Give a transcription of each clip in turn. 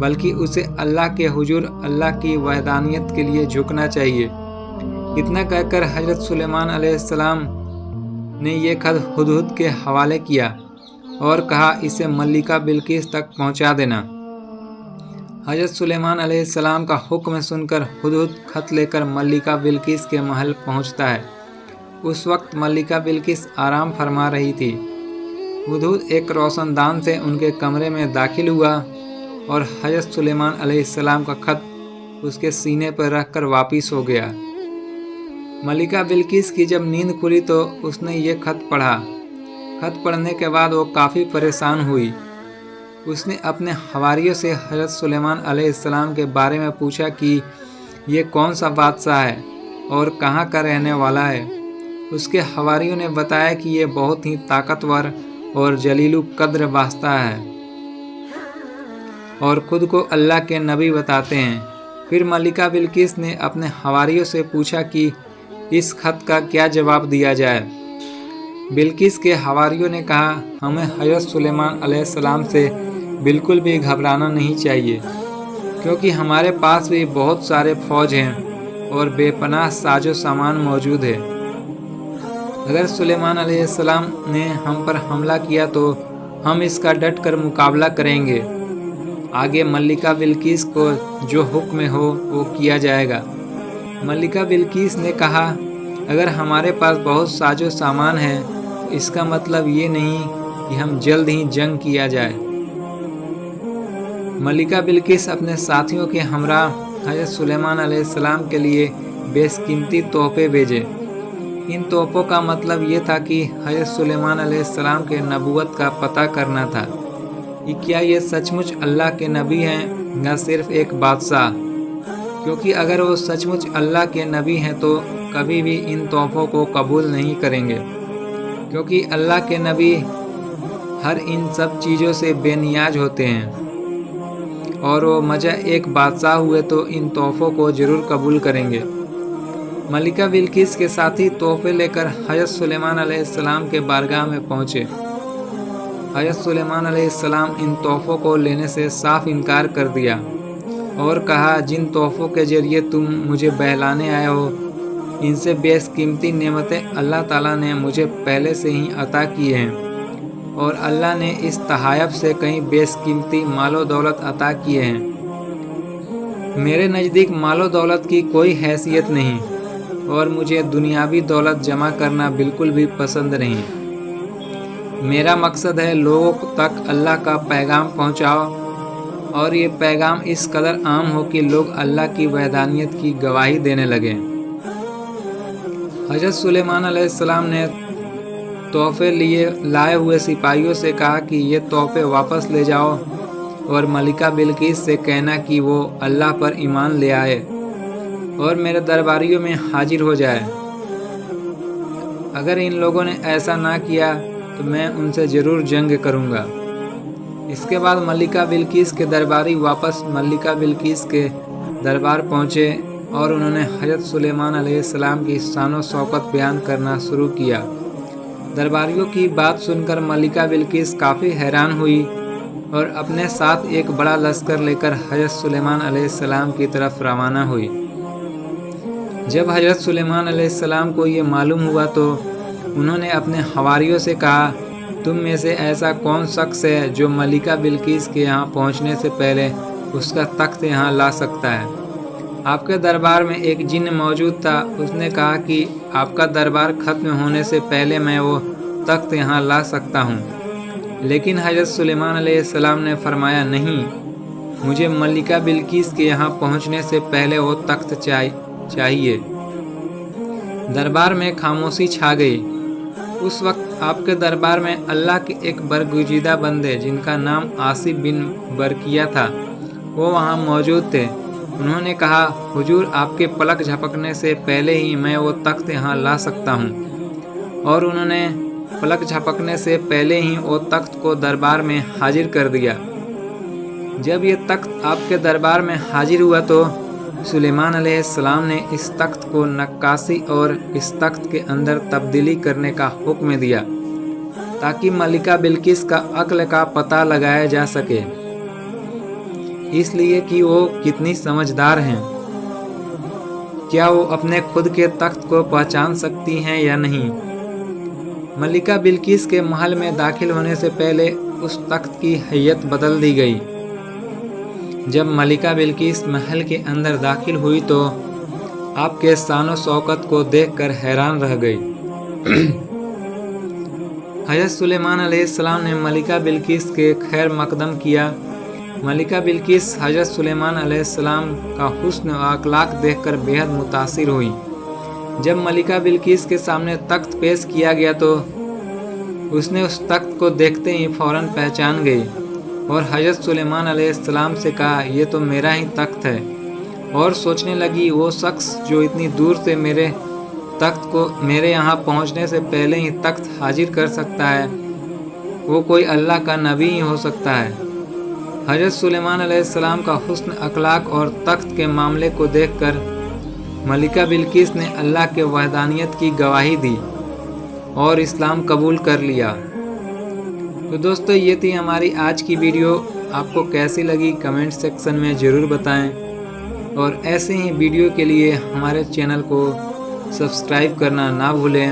بلکہ اسے اللہ کے حضور اللہ کی وحدانیت کے لیے جھکنا چاہیے۔ اتنا کہہ کر حضرت سلیمان علیہ السلام نے یہ خط ہدہد کے حوالے کیا اور کہا اسے ملکہ بلقیس تک پہنچا دینا۔ حضرت سلیمان علیہ السلام کا حکم سن کر ہدہد خط لے کر ملکہ بلقیس کے محل پہنچتا ہے۔ اس وقت ملکہ بلقیس آرام فرما رہی تھی۔ ہدہد ایک روشن دان سے ان کے کمرے میں داخل ہوا اور حضرت سلیمان علیہ السلام کا خط اس کے سینے پر رکھ کر واپس ہو گیا۔ ملکہ بلقیس کی جب نیند کھلی تو اس نے یہ خط پڑھا۔ خط پڑھنے کے بعد وہ کافی پریشان ہوئی۔ اس نے اپنے حواریوں سے حضرت سلیمان علیہ السلام کے بارے میں پوچھا کہ یہ کون سا بادشاہ ہے اور کہاں کا رہنے والا ہے۔ اس کے حواریوں نے بتایا کہ یہ بہت ہی طاقتور اور جلیل القدر بادشاہ ہے اور خود کو اللہ کے نبی بتاتے ہیں۔ پھر ملکہ بلقیس نے اپنے حواریوں سے پوچھا کہ اس خط کا کیا جواب دیا جائے۔ بلقیس کے حواریوں نے کہا ہمیں حضرت سلیمان علیہ السلام سے بالکل بھی گھبرانا نہیں چاہیے، کیونکہ ہمارے پاس بھی بہت سارے فوج ہیں اور بے پناہ ساز و سامان موجود ہے۔ اگر سلیمان علیہ السلام نے ہم پر حملہ کیا تو ہم اس کا ڈٹ کر مقابلہ کریں گے۔ آگے ملکہ بلقیس کو جو حکم ہو وہ کیا جائے گا۔ ملکہ بلقیس نے کہا اگر ہمارے پاس بہت ساز و سامان ہے تو اس کا مطلب یہ نہیں کہ ہم جلد ہی جنگ کیا جائے۔ ملکہ بلقیس اپنے ساتھیوں کے ہمراہ حضرت سلیمان علیہ السلام کے لیے بیش قیمتی تحفے بھیجے۔ ان تحفوں کا مطلب یہ تھا کہ حضرت سلیمان علیہ السلام کے نبوت کا پتہ کرنا تھا کہ کیا یہ سچ مچ اللہ کے نبی ہیں یا صرف ایک بادشاہ، کیونکہ اگر وہ سچ مچ اللہ کے نبی ہیں تو کبھی بھی ان تحفوں کو قبول نہیں کریں گے، کیونکہ اللہ کے نبی ہر ان سب چیزوں سے بے نیاز ہوتے ہیں، اور وہ مجہ ایک بادشاہ ہوئے تو ان تحفوں کو ضرور قبول کریں گے۔ ملکہ بلقیس کے ساتھی تحفے لے کر حضرت سلیمان علیہ السلام کے بارگاہ میں پہنچے۔ حضرت سلیمان علیہ السلام ان تحفوں کو لینے سے صاف انکار کر دیا اور کہا جن تحفوں کے ذریعے تم مجھے بہلانے آئے ہو ان سے بیش قیمتی نعمتیں اللہ تعالیٰ نے مجھے پہلے سے ہی عطا کی ہیں، اور اللہ نے اس تحائف سے کہیں بیش قیمتی مال و دولت عطا کیے ہیں۔ میرے نزدیک مال و دولت کی کوئی حیثیت نہیں اور مجھے دنیاوی دولت جمع کرنا بالکل بھی پسند نہیں۔ میرا مقصد ہے لوگوں تک اللہ کا پیغام پہنچاؤ اور یہ پیغام اس قدر عام ہو کہ لوگ اللہ کی وحدانیت کی گواہی دینے لگیں۔ حضرت سلیمان علیہ السلام نے تحفے لائے ہوئے سپاہیوں سے کہا کہ یہ تحفے واپس لے جاؤ اور ملکہ بلقیس سے کہنا کہ وہ اللہ پر ایمان لے آئے اور میرے درباریوں میں حاضر ہو جائے۔ اگر ان لوگوں نے ایسا نہ کیا تو میں ان سے ضرور جنگ کروں گا۔ اس کے بعد ملکہ بلقیس کے درباری واپس ملکہ بلقیس کے دربار پہنچے اور انہوں نے حضرت سلیمان علیہ السلام کی شان و شوکت بیان کرنا شروع کیا۔ درباریوں کی بات سن کر ملکہ بلقیس کافی حیران ہوئی اور اپنے ساتھ ایک بڑا لشکر لے کر حضرت سلیمان علیہ السلام کی طرف روانہ ہوئی۔ جب حضرت سلیمان علیہ السلام کو یہ معلوم ہوا تو انہوں نے اپنے حواریوں سے کہا تم میں سے ایسا کون شخص ہے جو ملکہ بلقیس کے یہاں پہنچنے سے پہلے اس کا تخت یہاں لا سکتا ہے؟ آپ کے دربار میں ایک جن موجود تھا، اس نے کہا کہ آپ کا دربار ختم ہونے سے پہلے میں وہ تخت یہاں لا سکتا ہوں، لیکن حضرت سلیمان علیہ السلام نے فرمایا نہیں، مجھے ملکہ بلقیس کے یہاں پہنچنے سے پہلے وہ تخت چاہیے۔ دربار میں خاموشی چھا گئی۔ اس وقت آپ کے دربار میں اللہ کے ایک برگزیدہ بندے جن کا نام آصف بن برقیہ تھا وہ وہاں موجود تھے۔ انہوں نے کہا حضور آپ کے پلک جھپکنے سے پہلے ہی میں وہ تخت یہاں لا سکتا ہوں، اور انہوں نے پلک جھپکنے سے پہلے ہی وہ تخت کو دربار میں حاضر کر دیا۔ جب یہ تخت آپ کے دربار میں حاضر ہوا تو سلیمان علیہ السلام نے اس تخت کو نقاشی اور اس تخت کے اندر تبدیلی کرنے کا حکم دیا تاکہ ملکہ بلقیس کا عقل کا پتہ لگایا جا سکے۔ اس لیے کہ وہ کتنی سمجھدار ہیں۔ کیا وہ اپنے خود کے تخت کو پہچان سکتی ہیں یا نہیں؟ ملکہ بلقیس کے محل میں داخل ہونے سے پہلے اس تخت کی حیت بدل دی گئی۔ جب ملکہ بلقیس محل کے اندر داخل ہوئی تو آپ کے شان و شوکت کو دیکھ کر حیران رہ گئی۔ حضرت سلیمان علیہ السلام نے ملکہ بلقیس کے خیر مقدم کیا۔ ملکہ بلقیس حضرت سلیمان علیہ السلام کا حسن و اخلاق دیکھ کر بے حد متاثر ہوئی۔ جب ملکہ بلقیس کے سامنے تخت پیش کیا گیا تو اس نے اس تخت کو دیکھتے ہی فوراً پہچان گئی اور حضرت سلیمان علیہ السلام سے کہا، یہ تو میرا ہی تخت ہے، اور سوچنے لگی وہ شخص جو اتنی دور سے میرے تخت کو میرے یہاں پہنچنے سے پہلے ہی تخت حاضر کر سکتا ہے، وہ کوئی اللہ کا نبی ہی ہو سکتا ہے۔ حضرت سلیمان علیہ السلام کا حسن اخلاق اور تخت کے معاملے کو دیکھ کر ملکہ بلقیس نے اللہ کے وحدانیت کی گواہی دی اور اسلام قبول کر لیا۔ تو دوستو، یہ تھی ہماری آج کی ویڈیو۔ آپ کو کیسی لگی کمنٹ سیکشن میں ضرور بتائیں، اور ایسے ہی ویڈیو کے لیے ہمارے چینل کو سبسکرائب کرنا نہ بھولیں۔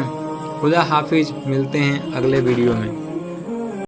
خدا حافظ، ملتے ہیں اگلے ویڈیو میں۔